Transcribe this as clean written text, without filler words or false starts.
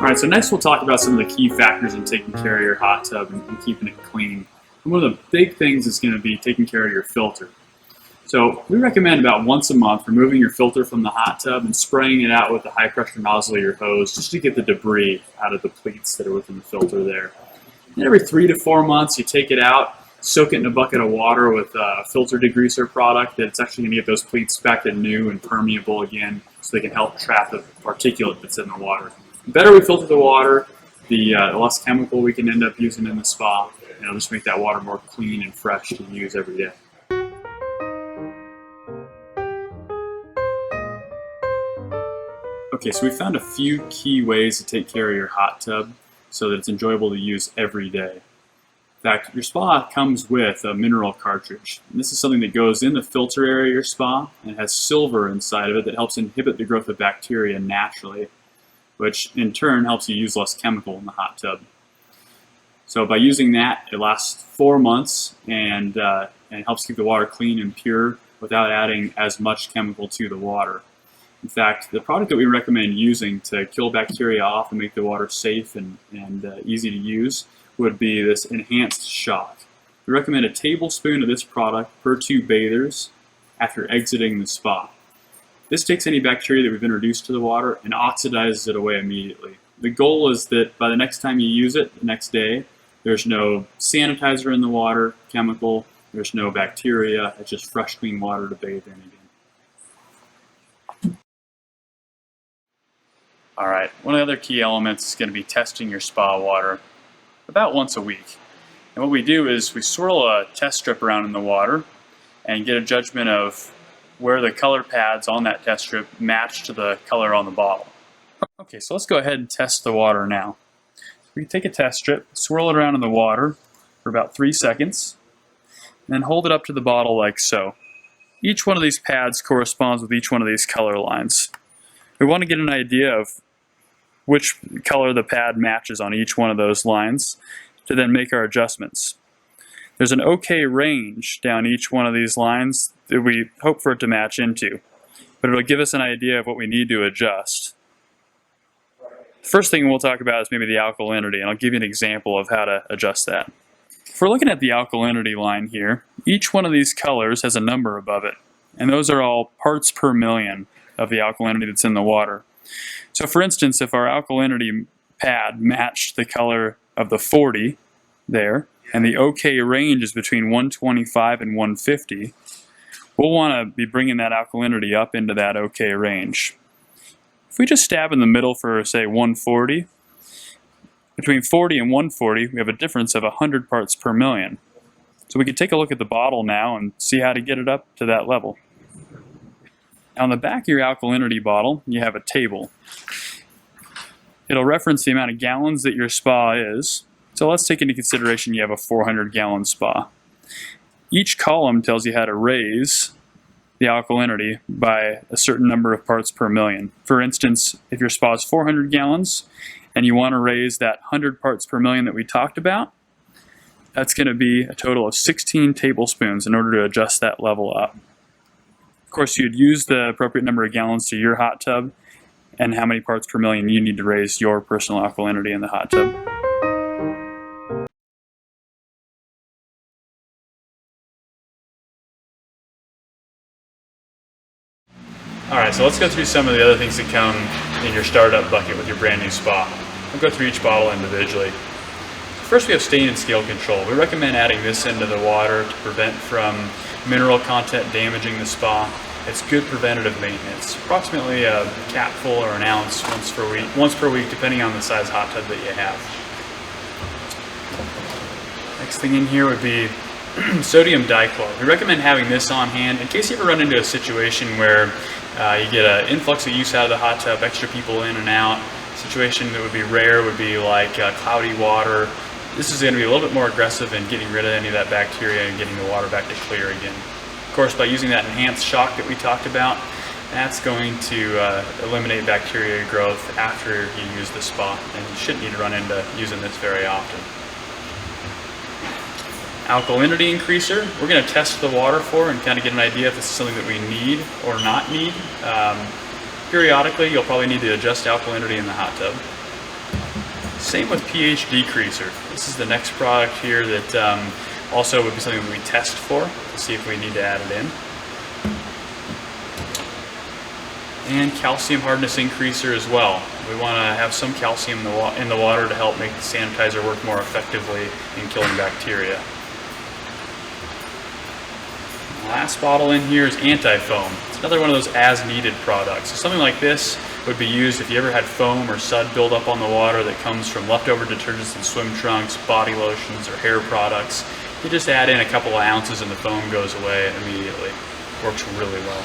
Alright, so next we'll talk about some of the key factors in taking care of your hot tub and keeping it clean. And one of the big things is going to be taking care of your filter. So we recommend about once a month removing your filter from the hot tub and spraying it out with the high pressure nozzle of your hose just to get the debris out of the pleats that are within the filter there. And every 3 to 4 months you take it out, soak it in a bucket of water with a filter degreaser product that's actually going to get those pleats back to new and permeable again so they can help trap the particulate that's in the water. The better we filter the water, the less chemical we can end up using in the spa, and it'll just make that water more clean and fresh to use every day. Okay, so we found a few key ways to take care of your hot tub so that it's enjoyable to use every day. In fact, your spa comes with a mineral cartridge. And this is something that goes in the filter area of your spa, and it has silver inside of it that helps inhibit the growth of bacteria naturally, which in turn helps you use less chemical in the hot tub. So by using that, it lasts 4 months and helps keep the water clean and pure without adding as much chemical to the water. In fact, the product that we recommend using to kill bacteria off and make the water safe and easy to use would be this enhanced shock. We recommend a tablespoon of this product per 2 bathers after exiting the spa. This takes any bacteria that we've introduced to the water and oxidizes it away immediately. The goal is that by the next time you use it, the next day, there's no sanitizer in the water, chemical, there's no bacteria, it's just fresh, clean water to bathe in again. Alright, one of the other key elements is going to be testing your spa water about once a week. And what we do is we swirl a test strip around in the water and get a judgment of where the color pads on that test strip match to the color on the bottle. Okay, so let's go ahead and test the water now. We take a test strip, swirl it around in the water for about 3 seconds, and then hold it up to the bottle like so. Each one of these pads corresponds with each one of these color lines. We want to get an idea of which color the pad matches on each one of those lines to then make our adjustments. There's an okay range down each one of these lines that we hope for it to match into, but it'll give us an idea of what we need to adjust. The first thing we'll talk about is maybe the alkalinity, and I'll give you an example of how to adjust that. If we're looking at the alkalinity line here, each one of these colors has a number above it, and those are all parts per million of the alkalinity that's in the water. So for instance, if our alkalinity pad matched the color of the 40 there, and the OK range is between 125 and 150, we'll want to be bringing that alkalinity up into that OK range. If we just stab in the middle for, say, 140, between 40 and 140, we have a difference of 100 parts per million. So we could take a look at the bottle now and see how to get it up to that level. On the back of your alkalinity bottle, you have a table. It'll reference the amount of gallons that your spa is. So let's take into consideration you have a 400-gallon spa. Each column tells you how to raise the alkalinity by a certain number of parts per million. For instance, if your spa is 400 gallons and you want to raise that 100 parts per million that we talked about, that's going to be a total of 16 tablespoons in order to adjust that level up. Of course, you'd use the appropriate number of gallons to your hot tub and how many parts per million you need to raise your personal alkalinity in the hot tub. Alright, so let's go through some of the other things that come in your startup bucket with your brand new spa. We'll go through each bottle individually. First, we have stain and scale control. We recommend adding this into the water to prevent from mineral content damaging the spa. It's good preventative maintenance. Approximately a capful or an ounce once per week, depending on the size hot tub that you have. Next thing in here would be sodium dichloride. We recommend having this on hand in case you ever run into a situation where you get an influx of use out of the hot tub, extra people in and out. A situation that would be rare would be like cloudy water. This is going to be a little bit more aggressive in getting rid of any of that bacteria and getting the water back to clear again. Of course, by using that enhanced shock that we talked about, that's going to eliminate bacteria growth after you use the spa, and you shouldn't need to run into using this very often. Alkalinity increaser, we're going to test the water for and kind of get an idea if this is something that we need or not need. Periodically, you'll probably need to adjust alkalinity in the hot tub. Same with pH decreaser. This is the next product here that also would be something that we test for to see if we need to add it in. And calcium hardness increaser as well. We want to have some calcium in the water to help make the sanitizer work more effectively in killing bacteria. The last bottle in here is anti-foam. It's another one of those as-needed products. So something like this would be used if you ever had foam or sud buildup on the water that comes from leftover detergents and swim trunks, body lotions, or hair products. You just add in a couple of ounces and the foam goes away immediately. Works really well.